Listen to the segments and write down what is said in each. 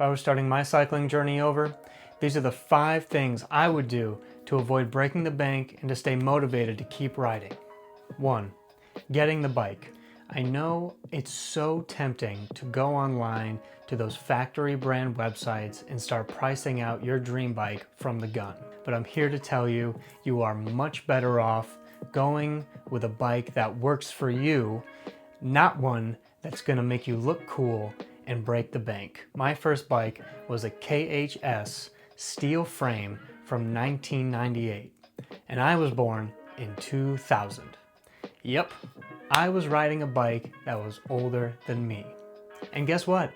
If I was starting my cycling journey over, these are the 5 things I would do to avoid breaking the bank and to stay motivated to keep riding. 1. Getting the bike. I know it's so tempting to go online to those factory brand websites and start pricing out your dream bike from the gun. But I'm here to tell you, you are much better off going with a bike that works for you, not one that's gonna make you look cool and break the bank. My first bike was a KHS steel frame from 1998, and I was born in 2000. Yep, I was riding a bike that was older than me. And guess what?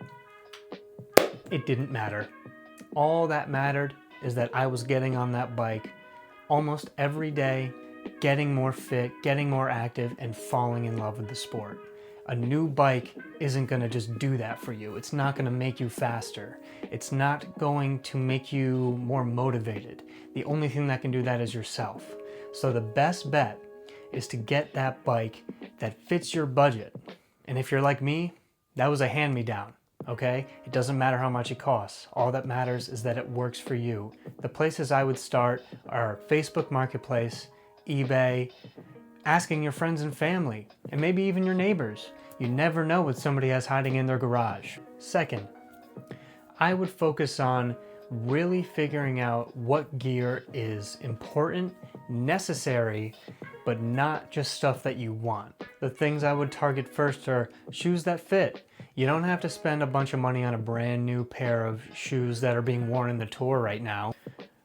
It didn't matter. All that mattered is that I was getting on that bike almost every day, getting more fit, getting more active, and falling in love with the sport. A new bike isn't gonna just do that for you. It's not gonna make you faster. It's not going to make you more motivated. The only thing that can do that is yourself. So the best bet is to get that bike that fits your budget. And if you're like me, that was a hand-me-down, okay? It doesn't matter how much it costs. All that matters is that it works for you. The places I would start are Facebook Marketplace, eBay, asking your friends and family, and maybe even your neighbors. You never know what somebody has hiding in their garage. Second, I would focus on really figuring out what gear is important, necessary, but not just stuff that you want. The things I would target first are shoes that fit. You don't have to spend a bunch of money on a brand new pair of shoes that are being worn in the tour right now.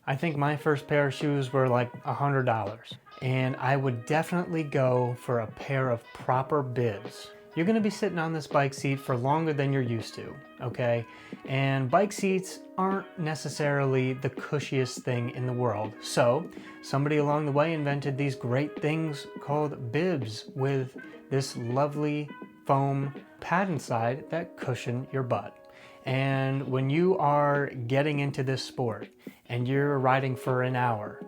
I think my first pair of shoes were like $100. And I would definitely go for a pair of proper bibs. You're gonna be sitting on this bike seat for longer than you're used to, okay? And bike seats aren't necessarily the cushiest thing in the world. So somebody along the way invented these great things called bibs with this lovely foam pad inside that cushion your butt. And when you are getting into this sport and you're riding for an hour,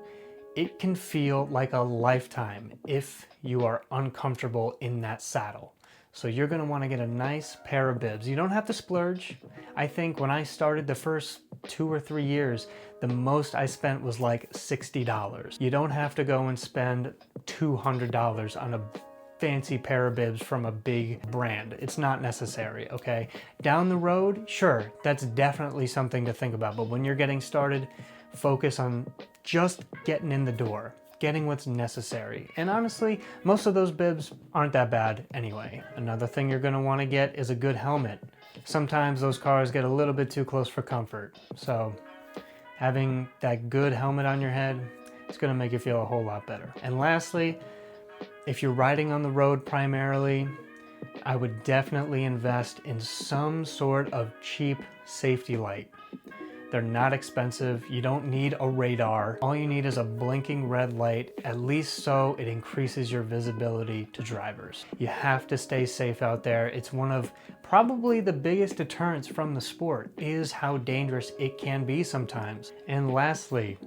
it can feel like a lifetime if you are uncomfortable in that saddle. So you're gonna wanna get a nice pair of bibs. You don't have to splurge. I think when I started the first 2 or 3 years, the most I spent was like $60. You don't have to go and spend $200 on a fancy pair of bibs from a big brand. It's not necessary, okay? Down the road, sure, that's definitely something to think about, but when you're getting started, focus on just getting in the door, getting what's necessary. And honestly, most of those bibs aren't that bad anyway. Another thing you're gonna wanna get is a good helmet. Sometimes those cars get a little bit too close for comfort. So having that good helmet on your head, it's gonna make you feel a whole lot better. And lastly, if you're riding on the road primarily, I would definitely invest in some sort of cheap safety light. They're not expensive. You don't need a radar. All you need is a blinking red light, at least so it increases your visibility to drivers. You have to stay safe out there. It's one of probably the biggest deterrents from the sport is how dangerous it can be sometimes. And lastly,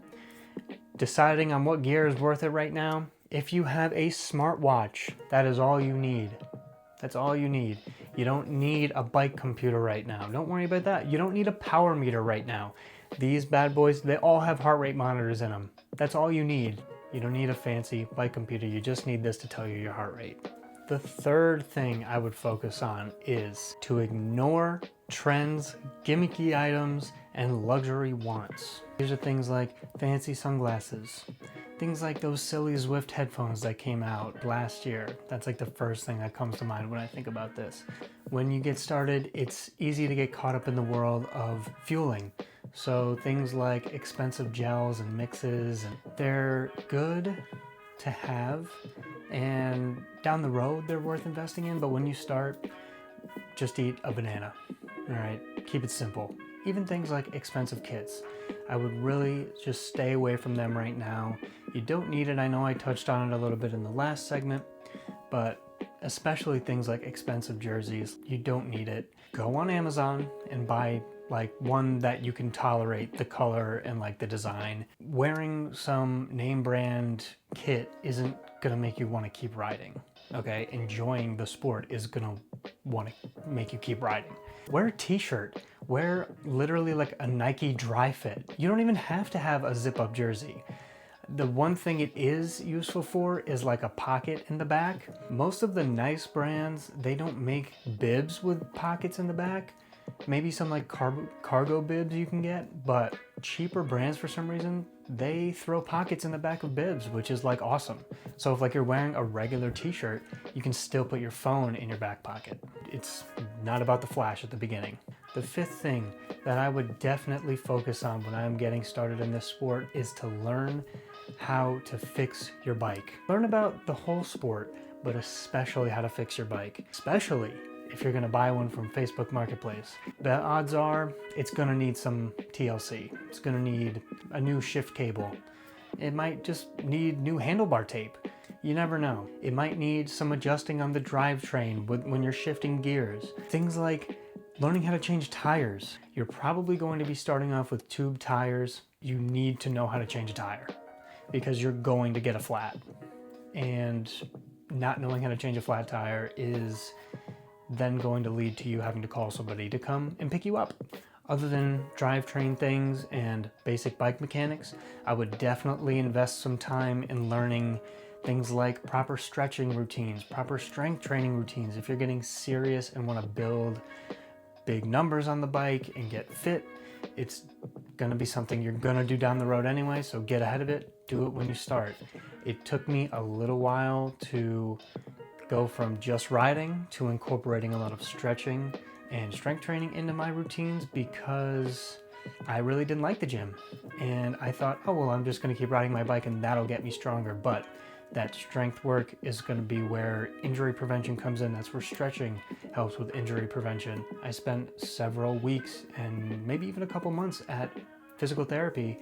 deciding on what gear is worth it right now, if you have a smartwatch, that is all you need. That's all you need. You don't need a bike computer right now. Don't worry about that. You don't need a power meter right now. These bad boys, they all have heart rate monitors in them. That's all you need. You don't need a fancy bike computer. You just need this to tell you your heart rate. The third thing I would focus on is to ignore trends, gimmicky items, and luxury wants. These are things like fancy sunglasses, things like those silly Zwift headphones that came out last year. That's like the first thing that comes to mind when I think about this. When you get started, it's easy to get caught up in the world of fueling. So things like expensive gels and mixes, they're good to have, and down the road they're worth investing in, but when you start, just eat a banana. All right, keep it simple. Even things like expensive kits, I would really just stay away from them right now. You don't need it. I know I touched on it a little bit in the last segment, but especially things like expensive jerseys, you don't need it. Go on Amazon and buy like one that you can tolerate the color and like the design. Wearing some name brand kit isn't gonna make you want to keep riding, okay? Enjoying the sport is gonna want to make you keep riding. Wear a t-shirt. Wear literally like a Nike dry fit. You don't even have to have a zip up jersey. The one thing it is useful for is like a pocket in the back. Most of the nice brands, they don't make bibs with pockets in the back. Maybe some like cargo bibs you can get, but cheaper brands for some reason, they throw pockets in the back of bibs, which is like awesome. So if like you're wearing a regular t-shirt, you can still put your phone in your back pocket. It's not about the flash at the beginning. The fifth thing that I would definitely focus on when I'm getting started in this sport is to learn how to fix your bike. Learn about the whole sport, but especially how to fix your bike, especially if you're gonna buy one from Facebook Marketplace. The odds are it's gonna need some TLC. It's gonna need a new shift cable. It might just need new handlebar tape. You never know. It might need some adjusting on the drivetrain when you're shifting gears. Things like learning how to change tires. You're probably going to be starting off with tube tires. You need to know how to change a tire because you're going to get a flat. And not knowing how to change a flat tire is then going to lead to you having to call somebody to come and pick you up. Other than drivetrain things and basic bike mechanics, I would definitely invest some time in learning things like proper stretching routines, proper strength training routines. If you're getting serious and want to build big numbers on the bike and get fit, it's gonna be something you're gonna do down the road anyway, so get ahead of it, do it when you start. It took me a little while to go from just riding to incorporating a lot of stretching and strength training into my routines because I really didn't like the gym. And I thought, oh, well, I'm just gonna keep riding my bike and that'll get me stronger. But that strength work is gonna be where injury prevention comes in. That's where stretching helps with injury prevention. I spent several weeks and maybe even a couple months at physical therapy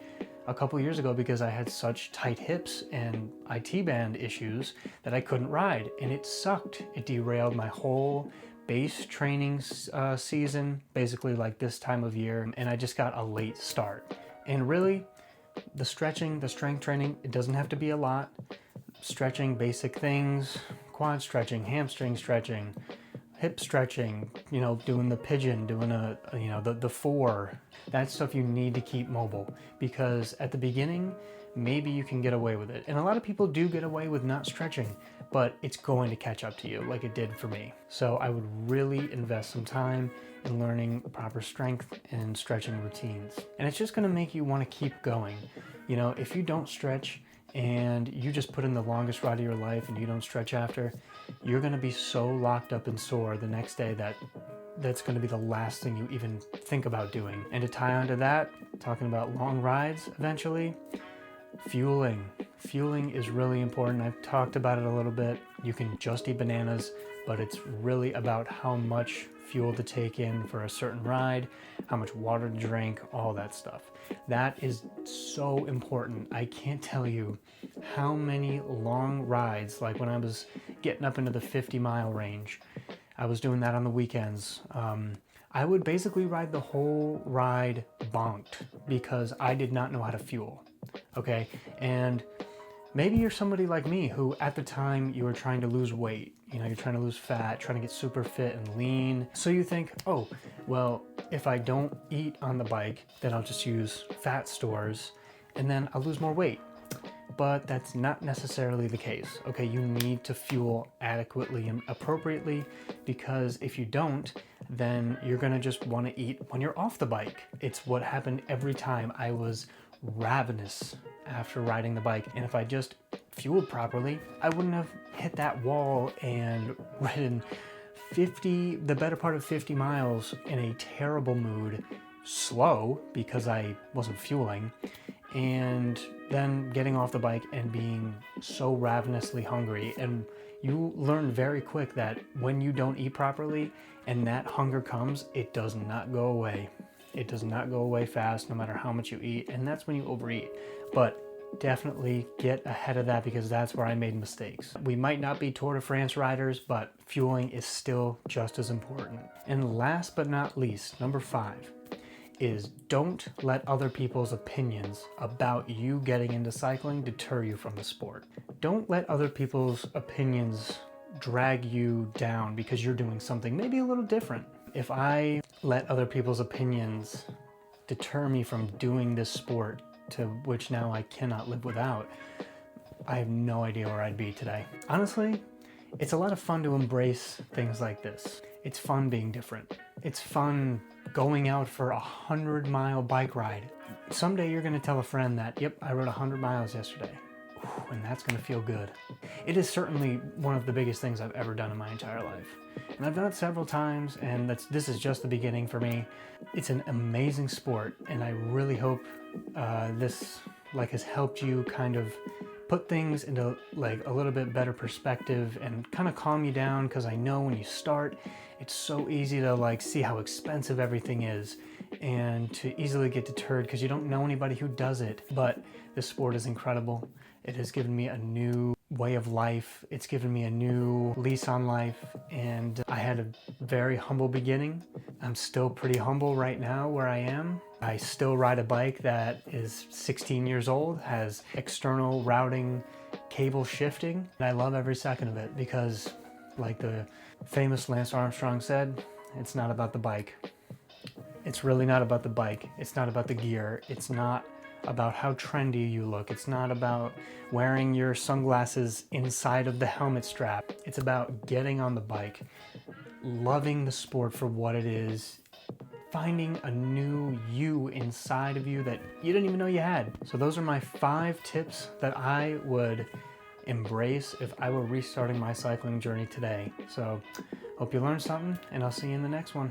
a couple years ago because I had such tight hips and IT band issues that I couldn't ride, and it sucked. It derailed my whole base training season, basically like this time of year, and I just got a late start. And really, the stretching, the strength training, it doesn't have to be a lot. Stretching basic things, quad stretching, hamstring stretching, hip stretching, you know, doing the pigeon, doing the four. That's stuff you need to keep mobile because at the beginning, maybe you can get away with it. And a lot of people do get away with not stretching, but it's going to catch up to you like it did for me. So I would really invest some time in learning proper strength and stretching routines. And it's just gonna make you wanna keep going. You know, if you don't stretch and you just put in the longest ride of your life and you don't stretch after, you're gonna be so locked up and sore the next day that that's gonna be the last thing you even think about doing. And to tie onto that, talking about long rides eventually, fueling. Fueling is really important. I've talked about it a little bit. You can just eat bananas, but it's really about how much fuel to take in for a certain ride, how much water to drink, all that stuff. That is so important. I can't tell you how many long rides, like when I was getting up into the 50-mile range, I was doing that on the weekends. I would basically ride the whole ride bonked because I did not know how to fuel. Okay, and maybe you're somebody like me who at the time you were trying to lose weight. You know, you're trying to lose fat, trying to get super fit and lean. So you think, oh, well, if I don't eat on the bike, then I'll just use fat stores and then I'll lose more weight. But that's not necessarily the case. Okay, you need to fuel adequately and appropriately because if you don't, then you're gonna just wanna eat when you're off the bike. It's what happened every time. I was ravenous after riding the bike, and if I just fueled properly, I wouldn't have hit that wall and ridden the better part of 50 miles in a terrible mood, slow because I wasn't fueling, and then getting off the bike and being so ravenously hungry. And you learn very quick that when you don't eat properly and that hunger comes, it does not go away. It does not go away fast no matter how much you eat, and that's when you overeat. But definitely get ahead of that because that's where I made mistakes. We might not be Tour de France riders, but fueling is still just as important. And last but not least, number 5 is don't let other people's opinions about you getting into cycling deter you from the sport. Don't let other people's opinions drag you down because you're doing something maybe a little different. If I let other people's opinions deter me from doing this sport to which now I cannot live without, I have no idea where I'd be today. Honestly, it's a lot of fun to embrace things like this. It's fun being different. It's fun going out for a 100-mile bike ride. Someday you're gonna tell a friend that, yep, I rode 100 miles yesterday. Ooh, and that's gonna feel good. It is certainly one of the biggest things I've ever done in my entire life. And I've done it several times, and this is just the beginning for me. It's an amazing sport, and I really hope this has helped you kind of put things into like a little bit better perspective and kind of calm you down, because I know when you start, it's so easy to like see how expensive everything is and to easily get deterred because you don't know anybody who does it. But this sport is incredible. It has given me a new way of life. It's given me a new lease on life, and I had a very humble beginning. I'm still pretty humble right now where I am. I still ride a bike that is 16 years old, has external routing, cable shifting, and I love every second of it because, like the famous Lance Armstrong said, it's not about the bike. It's really not about the bike. It's not about the gear. It's not about how trendy you look. It's not about wearing your sunglasses inside of the helmet strap. It's about getting on the bike, loving the sport for what it is, finding a new you inside of you that you didn't even know you had. So those are my 5 tips that I would embrace if I were restarting my cycling journey today. So hope you learned something, and I'll see you in the next one.